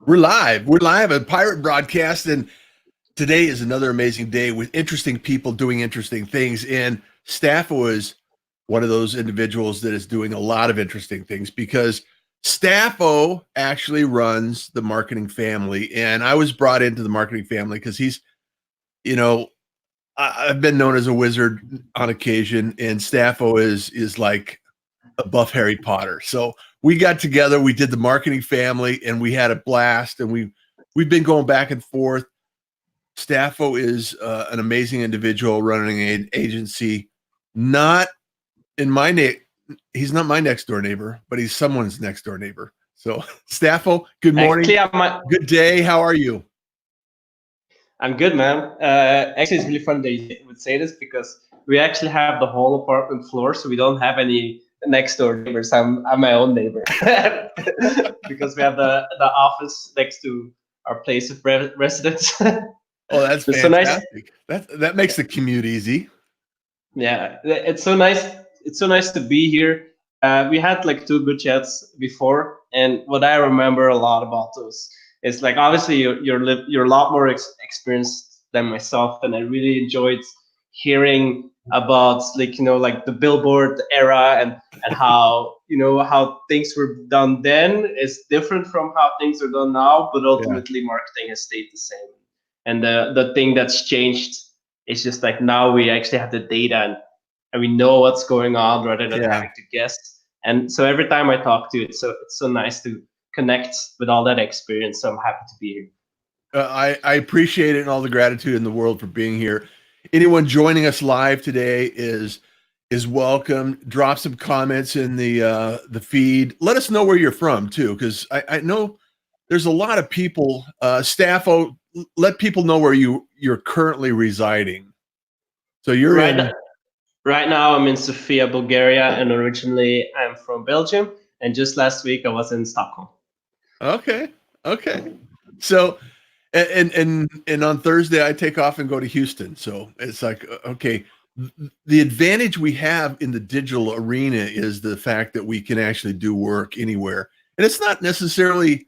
We're live. We're live at Pirate Broadcast, and today is another amazing day with interesting people doing interesting things. And Stapho is one of those individuals that is doing a lot of interesting things because Stapho actually runs the marketing family. And I was brought into the marketing family because he's, you know, I've been known as a wizard on occasion, and Stapho is like a buff Harry Potter. So we got together, we did the marketing family, and we had a blast. And we've been going back and forth. Stapho is an amazing individual running an agency. Not in my he's not my next door neighbor, but he's someone's next door neighbor. So Stapho, good morning, good day. How are you? I'm good, man. Actually, it's really fun that you would say this because we actually have the whole apartment floor, so we don't have any next door neighbors. I'm my own neighbor because we have the office next to our place of residence. Oh, that's It's so nice. fantastic. That makes the commute easy. Yeah, it's so nice. It's so nice to be here. We had like two good chats before, and what I remember a lot about those is like obviously you're a lot more experienced than myself, and I really enjoyed hearing about like the billboard era and how how things were done then is different from how things are done now, but ultimately marketing has stayed the same. And the thing that's changed is just like now we actually have the data and we know what's going on rather than having to guess. And so every time I talk to you, it's so nice to connect with all that experience. So I'm happy to be here. I appreciate it and all the gratitude in the world for being here. Anyone joining us live today is welcome. Drop some comments in the feed. Let us know where you're from too, because I know there's a lot of people. Stapho, let people know where you're currently residing. So you're right now I'm in Sofia, Bulgaria, and originally I'm from Belgium. And just last week I was in Stockholm. Okay. So and on Thursday I take off and go to Houston. So it's like, okay, the advantage we have in the digital arena is the fact that we can actually do work anywhere. And it's not necessarily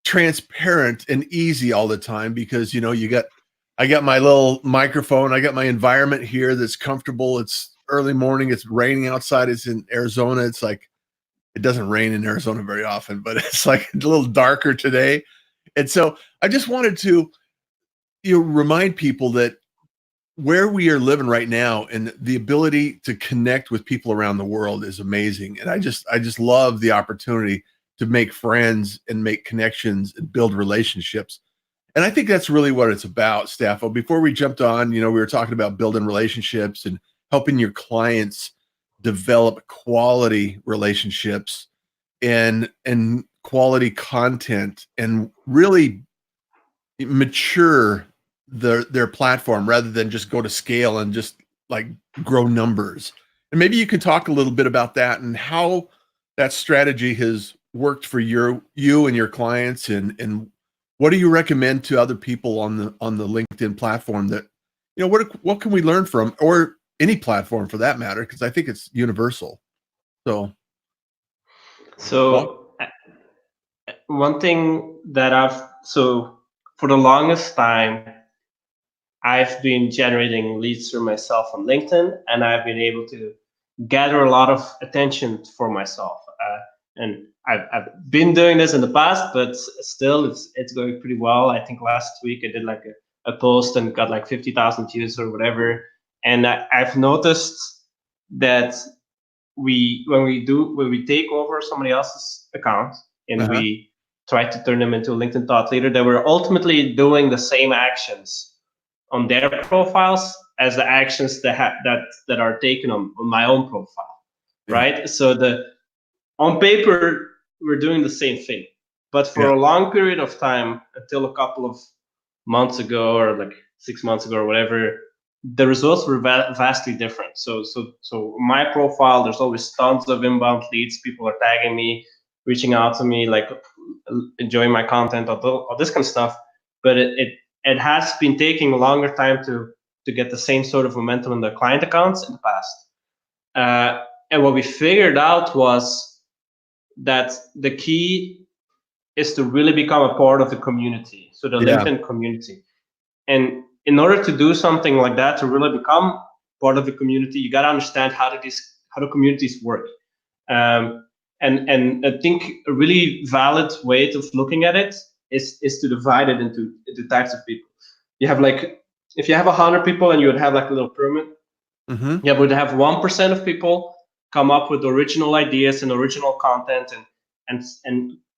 transparent and easy all the time because I got my little microphone, I got my environment here that's comfortable. It's early morning, it's raining outside, it's in Arizona. It's like it doesn't rain in Arizona very often, but it's like a little darker today. And so I just wanted to remind people that where we are living right now and the ability to connect with people around the world is amazing. And I just love the opportunity to make friends and make connections and build relationships. And I think that's really what it's about, Stapho. Before we jumped on, we were talking about building relationships and helping your clients develop quality relationships and quality content and really mature their platform rather than just go to scale and just like grow numbers. And maybe you could talk a little bit about that and how that strategy has worked for you and your clients, and what do you recommend to other people on the LinkedIn platform that what can we learn from, or any platform for that matter, because I think it's universal. So one thing that for the longest time I've been generating leads for myself on LinkedIn, and I've been able to gather a lot of attention for myself. And I've been doing this in the past, but still it's going pretty well. I think last week I did like a post and got like 50,000 views or whatever. And I've noticed that when we take over somebody else's account and we try to turn them into a LinkedIn thought leader, that we're ultimately doing the same actions on their profiles as the actions that are taken on my own profile, right? So on paper we're doing the same thing, but for a long period of time, until a couple of months ago or like 6 months ago or whatever, the results were vastly different. So my profile, there's always tons of inbound leads. People are tagging me, reaching out to me, like enjoying my content, all this kind of stuff. But it has been taking a longer time to get the same sort of momentum in the client accounts in the past. And what we figured out was that the key is to really become a part of the community, so the Yeah. LinkedIn community. And in order to do something like that, to really become part of the community, you got to understand how the communities work. And I think a really valid way of looking at it is to divide it into types of people. You have like, if you have 100 people and you would have like a little pyramid, Mm-hmm. you would have 1% of people come up with original ideas and original content and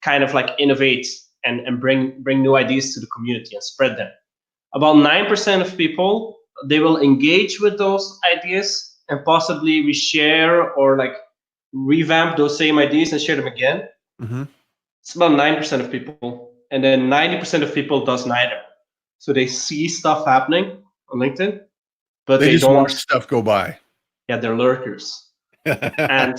kind of like innovate and bring new ideas to the community and spread them. About 9% of people, they will engage with those ideas and possibly reshare or like revamp those same ideas and share them again. Mm-hmm. It's about 9% of people. And then 90% of people does neither. So they see stuff happening on LinkedIn, but They they just watch don't, stuff go by. yeah, they're lurkers. And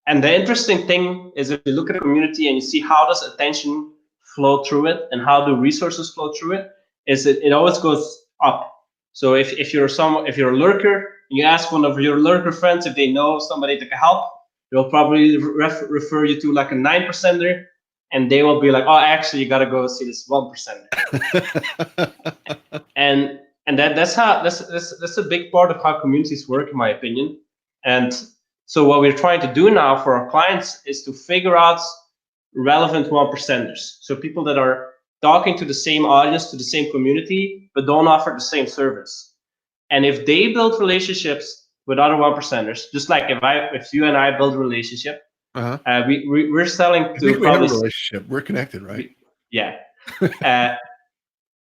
and the interesting thing is, if you look at a community and you see how does attention flow through it and how do resources flow through it, is it always goes up. So if you're a lurker, you ask one of your lurker friends if they know somebody that can help, they'll probably refer you to like a 9%er, and they will be like, oh, actually, you got to go see this 1%er. and that's a big part of how communities work, in my opinion. And so what we're trying to do now for our clients is to figure out relevant 1%ers. So people that are talking to the same audience, to the same community, but don't offer the same service. And if they build relationships with other 1%ers, just like if you and I build a relationship, Uh-huh. we're selling I to think we have a probably, relationship. We're connected, right? yeah.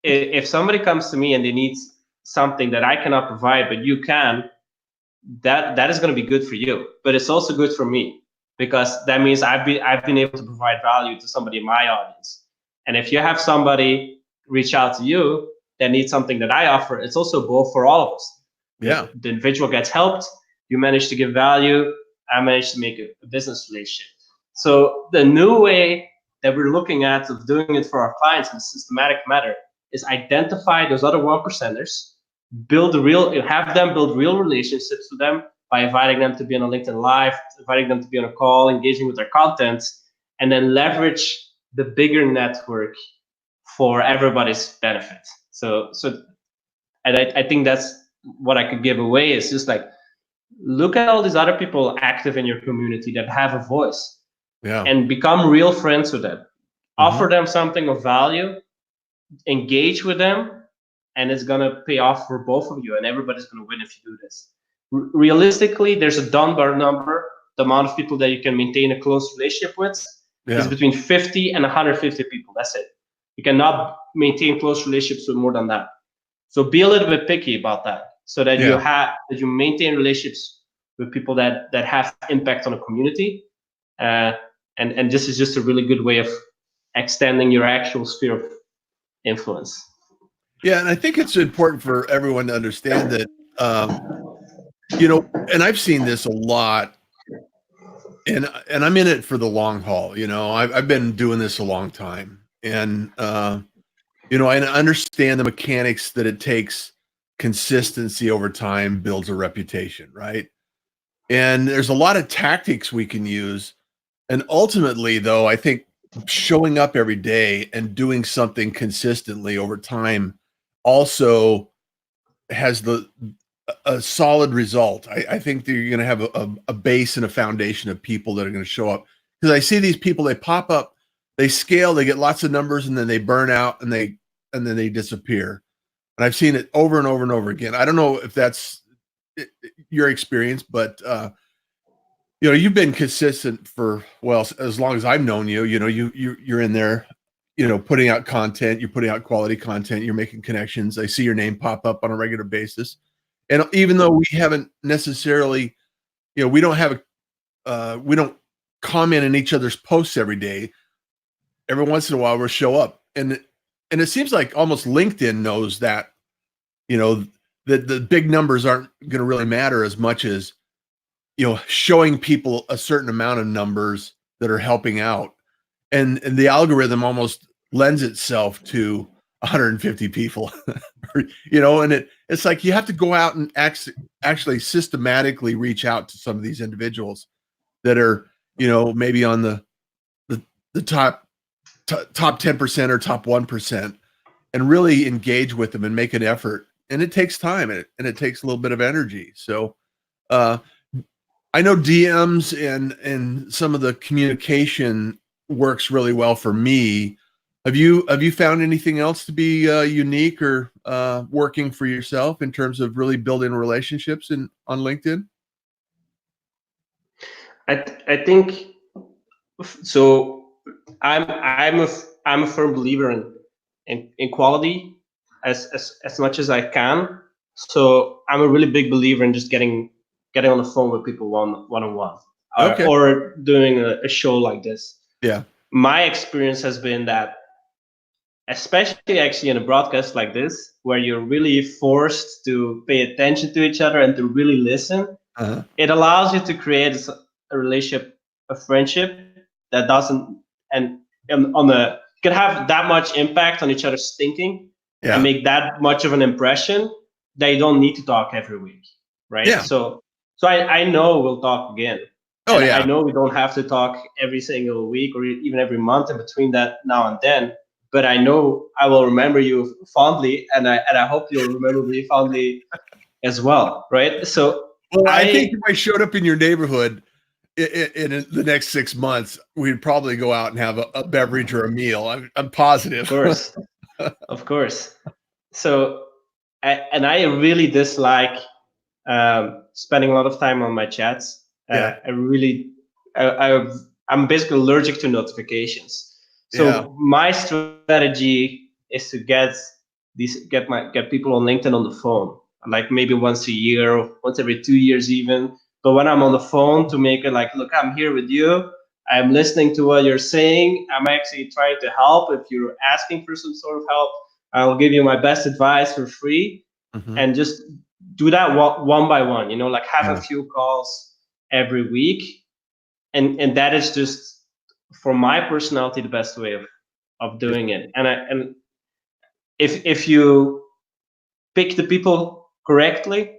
If somebody comes to me and they need something that I cannot provide, but you can, that is going to be good for you. But it's also good for me, because that means I've been able to provide value to somebody in my audience. And if you have somebody reach out to you that needs something that I offer, it's also both for all of us. Yeah. The individual gets helped, you manage to give value, I manage to make a business relationship. So the new way that we're looking at of doing it for our clients in a systematic manner is identify those other 1%ers, have them build real relationships with them by inviting them to be on a LinkedIn Live, inviting them to be on a call, engaging with their content, and then leverage the bigger network for everybody's benefit. And I think that's what I could give away, is just like, look at all these other people active in your community that have a voice, and become real friends with them. Offer them something of value, engage with them, and it's going to pay off for both of you, and everybody's going to win if you do this. Realistically, there's a Dunbar number. The amount of people that you can maintain a close relationship with is between 50 and 150 people. That's it. You cannot maintain close relationships with more than that. So be a little bit picky about that, so that you maintain relationships with people that have impact on a community. And this is just a really good way of extending your actual sphere of influence. Yeah, and I think it's important for everyone to understand that, and I've seen this a lot, and I'm in it for the long haul. I've been doing this a long time, and I understand the mechanics that it takes. Consistency over time builds a reputation, right? And there's a lot of tactics we can use, and ultimately, though, I think showing up every day and doing something consistently over time also has a solid result. I think that you're going to have a base and a foundation of people that are going to show up, because I see these people, they pop up, they scale, they get lots of numbers, and then they burn out, and then they disappear. And I've seen it over and over and over again. I don't know if that's your experience, but you've been consistent for, well, as long as I've known you. You're in there, putting out content, you're putting out quality content, you're making connections. I see your name pop up on a regular basis. And even though we haven't necessarily, we don't comment in each other's posts every day, every once in a while we'll show up. And it seems like almost LinkedIn knows that, that the big numbers aren't going to really matter as much as, showing people a certain amount of numbers that are helping out. And the algorithm almost lends itself to 150 people, and it's like you have to go out and actually systematically reach out to some of these individuals that are, maybe on the the top 10% or top 1%, and really engage with them and make an effort. And it takes time, and it takes a little bit of energy. So I know DMs and some of the communication works really well for me. Have you found anything else to be unique or working for yourself in terms of really building relationships on LinkedIn? I think so. I'm a firm believer in quality as much as I can. So I'm a really big believer in just getting on the phone with people one on one, Okay. or doing a show like this. Yeah. My experience has been that, especially actually in a broadcast like this, where you're really forced to pay attention to each other and to really listen, Uh-huh. it allows you to create a relationship, a friendship that doesn't and on the can have that much impact on each other's thinking and Yeah. make that much of an impression that you don't need to talk every week, right? Yeah. So I know we'll talk again. Oh, And yeah. I know we don't have to talk every single week or even every month in between that now and then. But I know I will remember you fondly, and I hope you'll remember me fondly as well, right? So Well, I think I, if I showed up in your neighborhood in the next 6 months, we'd probably go out and have a beverage or a meal. I'm positive. of course. So, I really dislike spending a lot of time on my chats. Yeah. I really, I'm basically allergic to notifications. Yeah. So my strategy is to get people on LinkedIn on the phone, like maybe once a year, once every 2 years even. But when I'm on the phone, to make it like, look, I'm here with you. I'm listening to what you're saying. I'm actually trying to help. If you're asking for some sort of help, I'll give you my best advice for free, Mhm. and just do that one by one. Like have Yeah. a few calls every week, and that is just, for my personality, the best way of doing it. And if you pick the people correctly,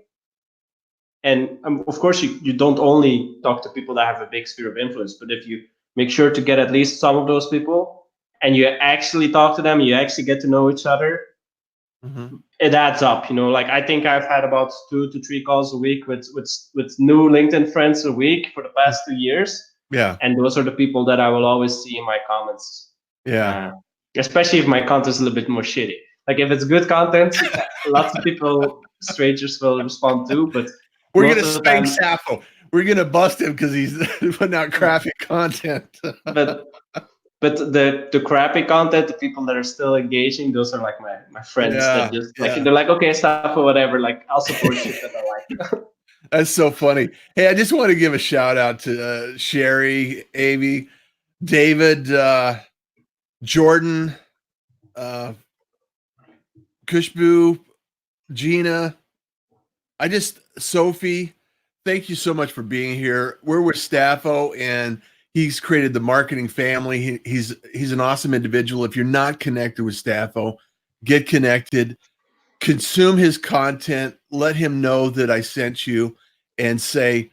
and of course you don't only talk to people that have a big sphere of influence, but if you make sure to get at least some of those people, and you actually talk to them, you actually get to know each other, Mhm. it adds up. Like I think I've had about 2 to 3 calls a week with new LinkedIn friends a week for the past 2 years, Yeah. and those are the people that I will always see in my comments. Yeah. uh, Especially if my content is a little bit more shitty. Like if it's good content, lots of people, strangers, will respond to, but We're most gonna of the spank time. Stapho. We're gonna bust him because he's putting out crappy content. but but the crappy content, the people that are still engaging, those are like my friends that Yeah. just like, Yeah. they're like, okay, stuff or whatever, like I'll support shit that I like. That's so funny. Hey, I just want to give a shout out to Sherry, Amy, David, Jordan, uh, Kushbu, Gina. Sophie, thank you so much for being here. We're with Stapho, and he's created the marketing family. He's an awesome individual. If you're not connected with Stapho, get connected, consume his content, let him know that I sent you, and say,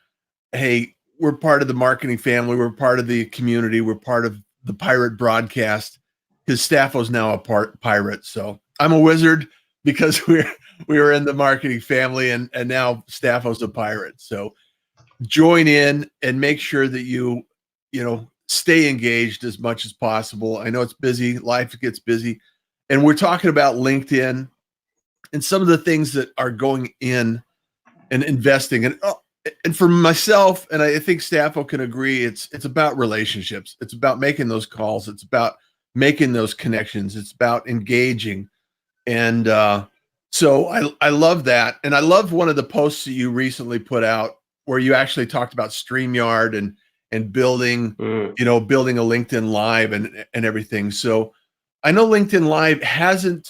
hey, we're part of the marketing family. We're part of the community. We're part of the pirate broadcast. His Stapho's now a pirate. So I'm a wizard because we were in the marketing family, and now Stapho's a pirate. So join in and make sure that you stay engaged as much as possible. I know it's busy. Life gets busy. And we're talking about LinkedIn and some of the things that are going in and investing. And for myself, and I think Stapho can agree, it's about relationships. It's about making those calls. It's about making those connections. It's about engaging. And so I love that. And I love one of the posts that you recently put out where you actually talked about StreamYard and building, building a LinkedIn Live and everything. So I know LinkedIn Live hasn't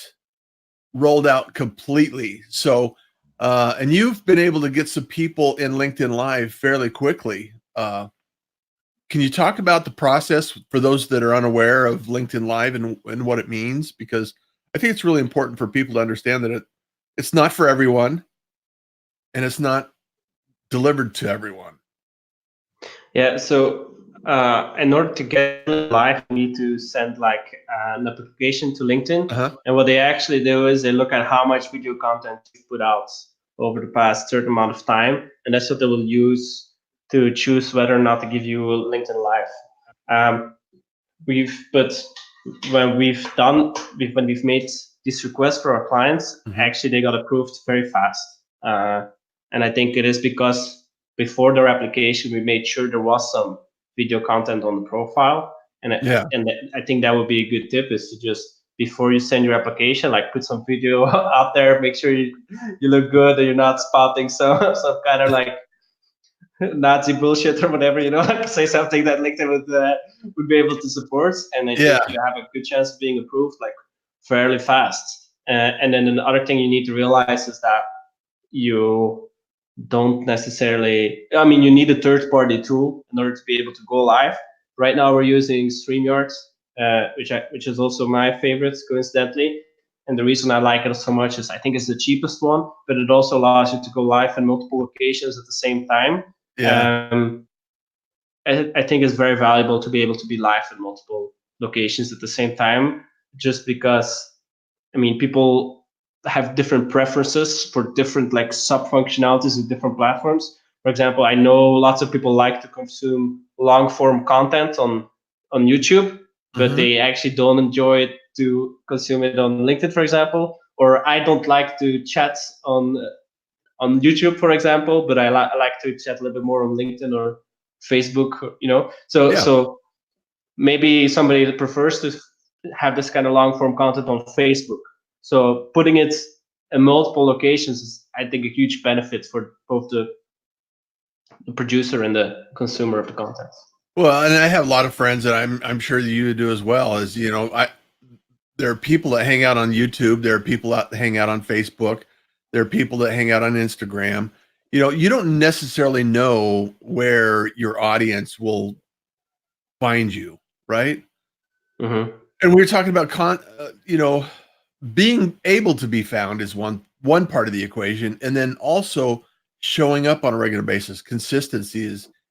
rolled out completely. So and you've been able to get some people in LinkedIn Live fairly quickly. Can you talk about the process for those that are unaware of LinkedIn Live and what it means? Because I think it's really important for people to understand that it's not for everyone and it's not delivered to everyone. Yeah, so in order to get live, you need to send like an application to LinkedIn. Uh-huh. And what they actually do is they look at how much video content you've put out over the past certain amount of time, and that's what they will use to choose whether or not to give you LinkedIn Live. But when we've made this request for our clients, actually they got approved very fast. And I think it is because before their application, we made sure there was some video content on the profile. And Yeah. I think that would be a good tip, is to just, before you send your application, like put some video out there, make sure you look good, and you're not spouting some kind of like Nazi bullshit or whatever, like say something that LinkedIn would be able to support, and I think you have a good chance of being approved like fairly fast. And then another thing you need to realize is that you don't necessarily, I mean, you need a third-party tool in order to be able to go live. Right now, we're using StreamYard, which is also my favorite, coincidentally. And the reason I like it so much is I think it's the cheapest one, but it also allows you to go live in multiple locations at the same time. Yeah. I think it's very valuable to be able to be live in multiple locations at the same time, just because, I mean, people have different preferences for different like sub functionalities of different platforms. For example, I know lots of people like to consume long form content on YouTube, but they actually don't enjoy it to consume it on LinkedIn, for example. Or I don't like to chat on YouTube, for example, but I like to chat a little bit more on LinkedIn or Facebook, So maybe somebody that prefers to have this kind of long form content on Facebook. So putting it in multiple locations is, I think, a huge benefit for both the producer and the consumer of the content. Well, and I have a lot of friends that I'm sure you do as well. As there are people that hang out on YouTube. There are people that hang out on Facebook. There are people that hang out on Instagram. You don't necessarily know where your audience will find you, right? Mm-hmm. And we were talking about being able to be found is one part of the equation, and then also showing up on a regular basis. Consistency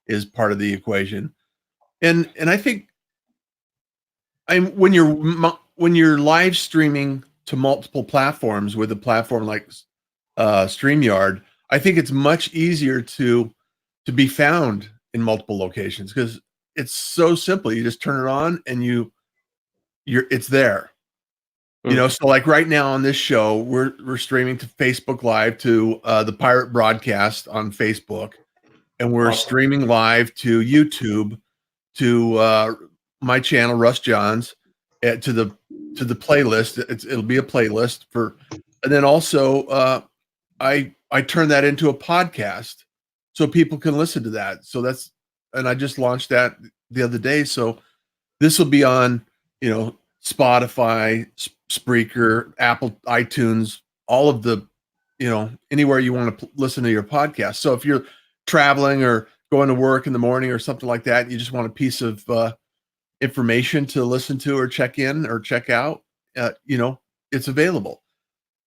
is part of the equation, and I think when you're live streaming to multiple platforms with a platform like StreamYard, I think it's much easier to be found in multiple locations because it's so simple. You just turn it on and it's there. So like right now on this show, we're streaming to Facebook Live to the Pirate Broadcast on Facebook, and we're streaming live to YouTube to my channel, Russ Johns, to the playlist. It'll be a playlist and then also I turn that into a podcast so people can listen to that. So and I just launched that the other day. So this will be on, Spotify, Spreaker, Apple, iTunes, all of the, anywhere you want to listen to your podcast. So if you're traveling or going to work in the morning or something like that, and you just want a piece of information to listen to or check in or check out, it's available.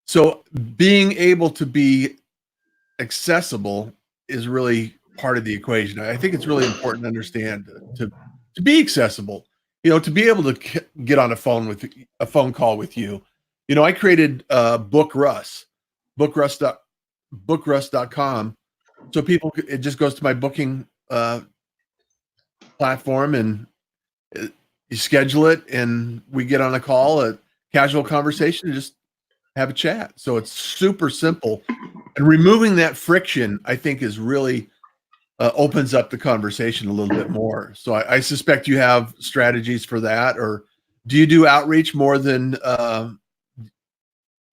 So being able to be accessible is really part of the equation. I think it's really important to understand to be accessible, to be able to get on a phone call with you. I created Book Russ, bookruss.com. So people, it just goes to my booking platform, and you schedule it and we get on a call, a casual conversation, and just have a chat. So it's super simple. And removing that friction, I think, is really opens up the conversation a little bit more. So I suspect you have strategies for that, or do you do outreach more than,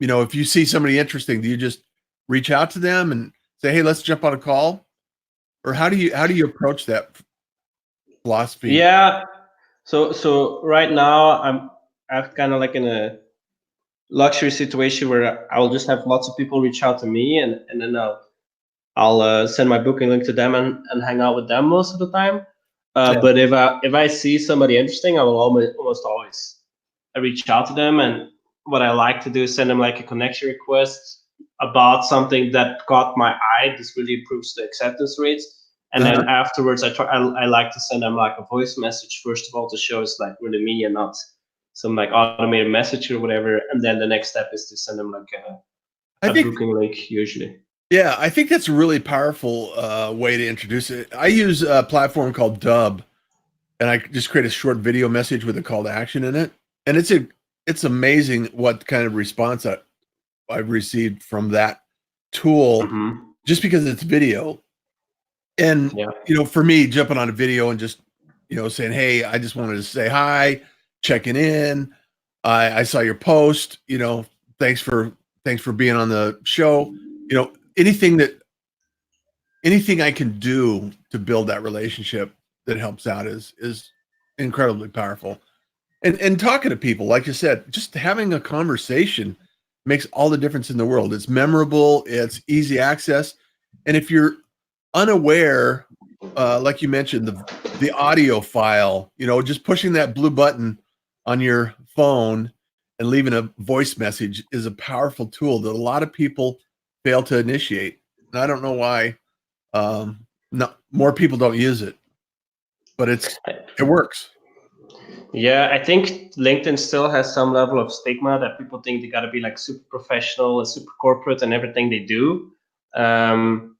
if you see somebody interesting, do you just reach out to them and say, hey, let's jump on a call? Or how do you approach that philosophy? Yeah. So right now I'm kind of like in a luxury situation where I will just have lots of people reach out to me, and then I'll send my booking link to them and hang out with them most of the time. But if I see somebody interesting, I will almost always reach out to them. And what I like to do is send them like a connection request about something that caught my eye. This really improves the acceptance rates. And then afterwards, I like to send them like a voice message first of all to show it's like really me and not some like automated message or whatever. And then the next step is to send them like a booking link usually. Yeah, I think that's a really powerful way to introduce it. I use a platform called Dub, and I just create a short video message with a call to action in it. And it's amazing what kind of response I've received from that tool, just because it's video. And, for me, jumping on a video and just, saying, hey, I just wanted to say hi, checking in. I saw your post, thanks for being on the show. Anything I can do to build that relationship that helps out is incredibly powerful. And talking to people, like you said, just having a conversation makes all the difference in the world. It's memorable, it's easy access. And if you're unaware, like you mentioned, the audio file, just pushing that blue button on your phone and leaving a voice message is a powerful tool that a lot of people fail to initiate. And I don't know why not more people don't use it, but it works. Yeah, I think LinkedIn still has some level of stigma that people think they got to be like super professional and super corporate in everything they do. And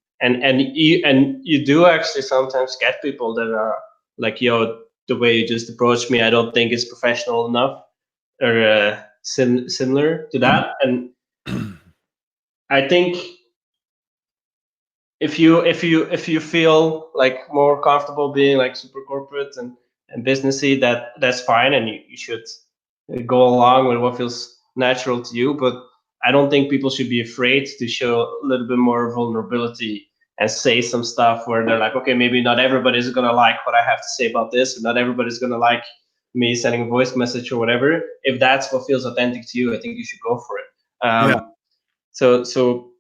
you do actually sometimes get people that are like, yo, the way you just approached me, I don't think is professional enough, or similar to that. And I think if you feel like more comfortable being like super corporate and businessy, that's fine, and you should go along with what feels natural to you. But I don't think people should be afraid to show a little bit more vulnerability and say some stuff where they're like, okay, maybe not everybody's gonna like what I have to say about this, or not everybody's gonna like me sending a voice message or whatever. If that's what feels authentic to you, I think you should go for it. So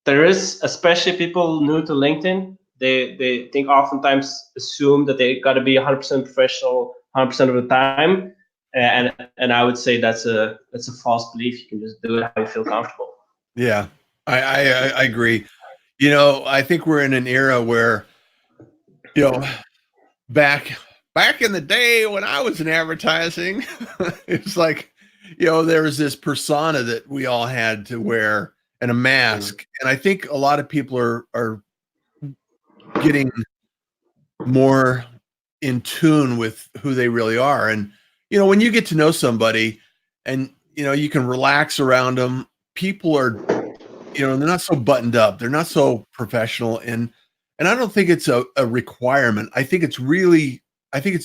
there is, especially people new to LinkedIn, they think oftentimes assume that they got to be 100% professional 100% of the time, and I would say that's a false belief. You can just do it how you feel comfortable. Yeah, I agree. I think we're in an era where, back in the day when I was in advertising, it's like, there was this persona that we all had to wear and a mask. And I think a lot of people are getting more in tune with who they really are. And, when you get to know somebody and, you can relax around them, people are, they're not so buttoned up. They're not so professional. And I don't think it's a requirement. I think it's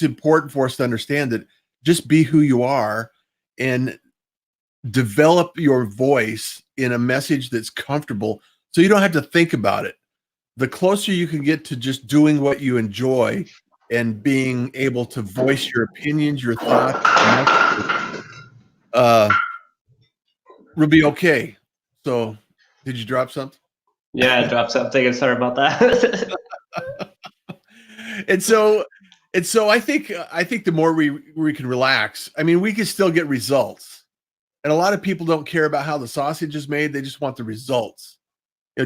important for us to understand that just be who you are and develop your voice in a message that's comfortable, so you don't have to think about it. The closer you can get to just doing what you enjoy and being able to voice your opinions, your thoughts, we'll be okay. So, did you drop something? Yeah, I dropped something. I'm sorry about that. And so I think the more we can relax, I mean, we can still get results. And a lot of people don't care about how the sausage is made. They just want the results.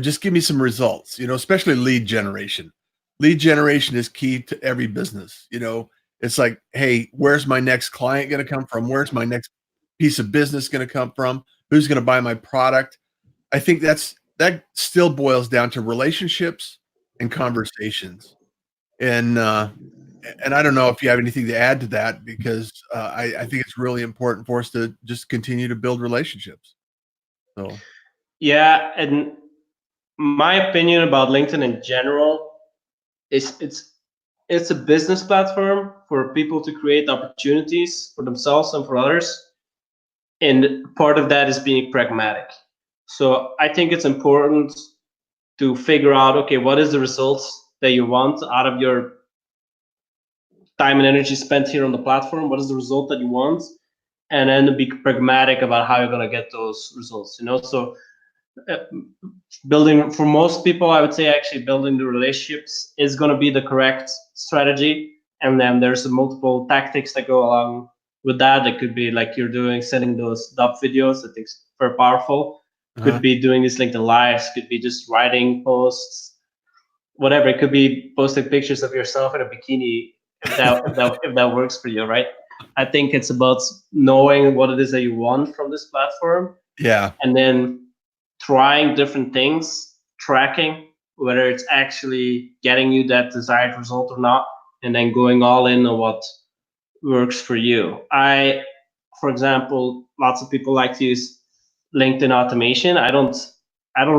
Just give me some results, especially lead generation. Lead generation is key to every business. It's like, hey, where's my next client going to come from? Where's my next piece of business going to come from? Who's going to buy my product? I think that still boils down to relationships and conversations. And I don't know if you have anything to add to that, because I think it's really important for us to just continue to build relationships. So, yeah, and my opinion about LinkedIn in general is it's a business platform for people to create opportunities for themselves and for others. And part of that is being pragmatic. So I think it's important to figure out, okay, what is the results that you want out of your time and energy spent here on the platform? What is the result that you want? And then be pragmatic about how you're going to get those results. So building, for most people, I would say actually building the relationships is going to be the correct strategy. And then there's multiple tactics that go along with that. It could be like you're doing, sending those dub videos. I think it's very powerful. Could be doing these LinkedIn lives. Could be just writing posts. whatever. It could be posting pictures of yourself in a bikini, if that works for you, right? I think it's about knowing what it is that you want from this platform, Yeah. and then trying different things, tracking whether it's actually getting you that desired result or not, and then going all in on what works for you. For example, lots of people like to use LinkedIn automation. I don't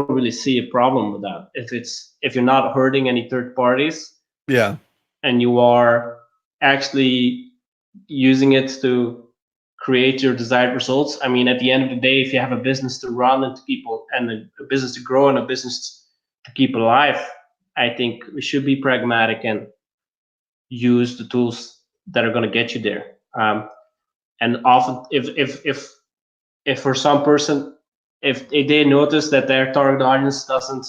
really see a problem with that. If you're not hurting any third parties Yeah. and you are actually using it to create your desired results. I mean, at the end of the day, if you have a business to run and to people and a business to grow and a business to keep alive, I think we should be pragmatic and use the tools that are going to get you there. And often, if for some person, if they notice that their target audience doesn't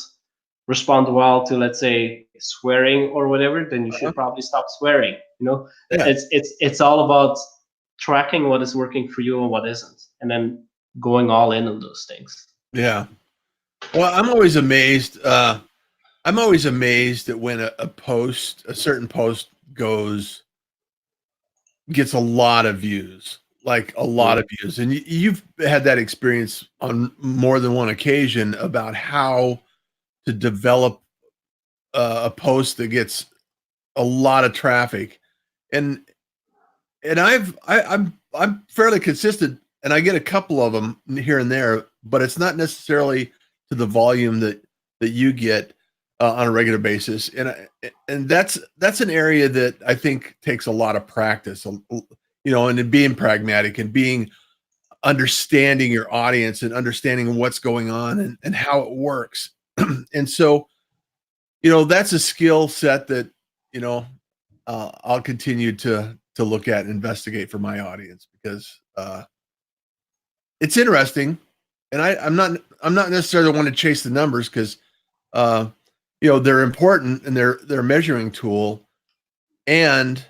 respond well to, let's say, swearing or whatever, then you should probably stop swearing. You know, Yeah. it's all about tracking what is working for you and what isn't, and then going all in on those things. Yeah. Well, I'm always amazed. I'm always amazed that when a certain post gets a lot of views, like a lot of views. And you've had that experience on more than one occasion about how to develop a post that gets a lot of traffic. And I'm fairly consistent, and I get a couple of them here and there, but it's not necessarily to the volume that you get on a regular basis. And that's an area that I think takes a lot of practice, you know, and in being pragmatic and being understanding your audience and understanding what's going on and how it works. And so, you know, that's a skill set that, you know, I'll continue to look at and investigate for my audience, because it's interesting. And I'm not necessarily want to chase the numbers, because you know, they're important and they're a measuring tool. And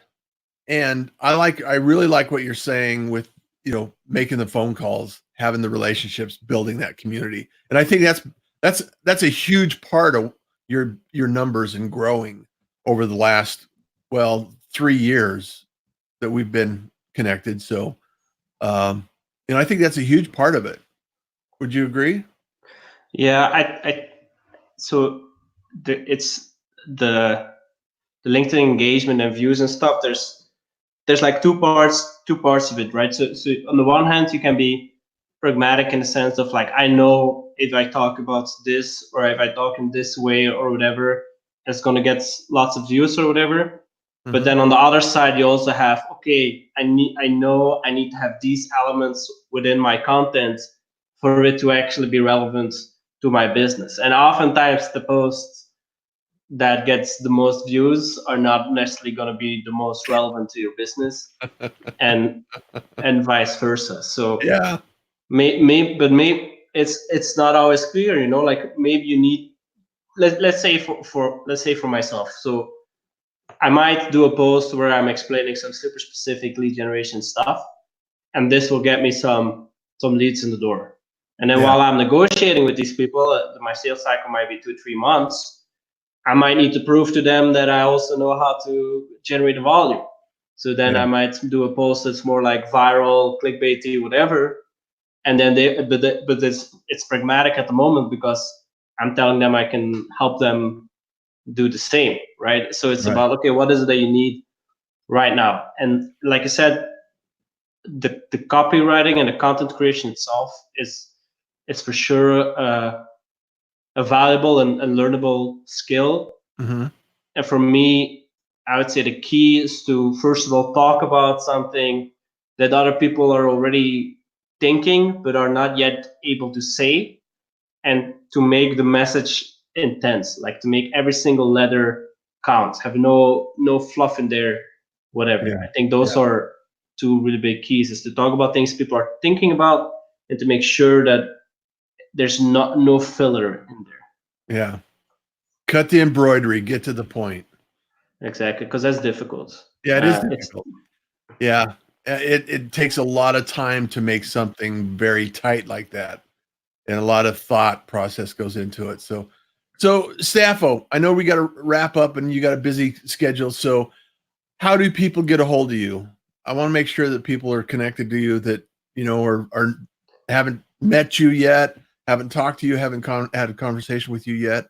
I really like what you're saying with, you know, making the phone calls, having the relationships, building that community. And I think that's a huge part of your numbers and growing over the last, well, 3 years that we've been connected. So, you know, I think that's a huge part of it. Would you agree? Yeah, so it's the LinkedIn engagement and views and stuff. There's like two parts of it, right? So on the one hand, you can be pragmatic in the sense of like, I know if I talk about this or if I talk in this way or whatever, it's gonna get lots of views or whatever. But then on the other side, you also have, okay, I know I need to have these elements within my content for it to actually be relevant to my business. And oftentimes the posts that gets the most views are not necessarily going to be the most relevant to your business, and vice versa. So Yeah. maybe it's not always clear, you know, like maybe you need, let's say let's say for myself. So I might do a post where I'm explaining some super specific lead generation stuff, and this will get me some leads in the door. And then Yeah. while I'm negotiating with these people, my sales cycle might be 2-3 months. I might need to prove to them that I also know how to generate a volume. So then Yeah. I might do a post that's more like viral, clickbaity, whatever. And then but it's pragmatic at the moment, because I'm telling them I can help them do the same, right? So it's Right. about, okay, what is it that you need right now? And like I said, the copywriting and the content creation itself is for sure a valuable and learnable skill. Mm-hmm. And for me, I would say the key is to first of all talk about something that other people are already thinking but are not yet able to say, and to make the message intense, like to make every single letter count, have no fluff in there, whatever. Yeah. I think those are two really big keys: is to talk about things people are thinking about, and to make sure that there's no filler in there. Yeah. Cut the embroidery, get to the point. Exactly, because that's difficult. Yeah, it is It's difficult. Yeah. It takes a lot of time to make something very tight like that. And a lot of thought process goes into it. So So, Stapho, I know we got to wrap up and you got a busy schedule. So, how do people get a hold of you? I want to make sure that people are connected to you that, you know, are haven't met you yet, haven't talked to you, haven't had a conversation with you yet.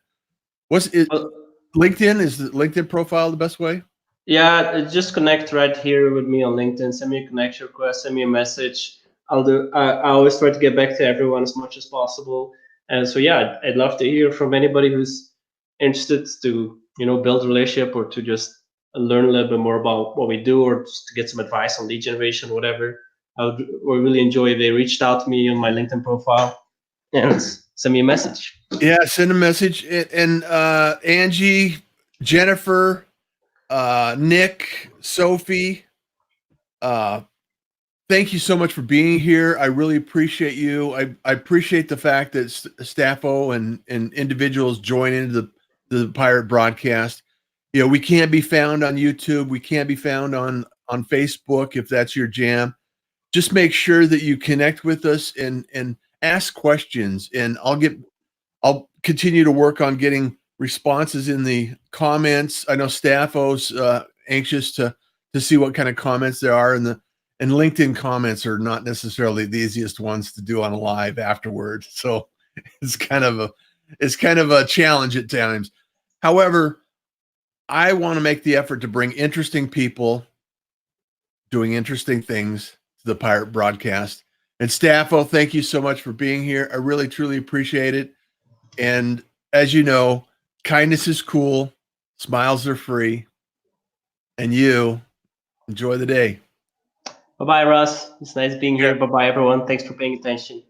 What's it? Well, LinkedIn, is the LinkedIn profile the best way? yeah, just connect right here with me on LinkedIn. Send me a connection request. Send me a message. I'll do. I always try to get back to everyone as much as possible. And so yeah, I'd love to hear from anybody who's interested to build a relationship or to just learn a little bit more about what we do or just to get some advice on lead generation, whatever. Would really enjoy if they reached out to me on my LinkedIn profile and send me a message. Yeah, send a message. And Angie, Jennifer, Nick, Sophie, thank you so much for being here. I really appreciate you. I appreciate the fact that Stapho and individuals join into the Pirate broadcast. You know, we can't be found on YouTube. We can't be found on Facebook if that's your jam. Just make sure that you connect with us and ask questions. And I'll continue to work on getting responses in the comments. I know Stapho's anxious to see what kind of comments there are, and LinkedIn comments are not necessarily the easiest ones to do on a live afterward. So it's kind of a challenge at times. However, I want to make the effort to bring interesting people doing interesting things to the Pirate broadcast. And Stapho, thank you so much for being here. I really truly appreciate it. And as you know, kindness is cool, smiles are free, and you enjoy the day. Bye bye, Russ. It's nice being Yeah. here. Bye bye, everyone. Thanks for paying attention.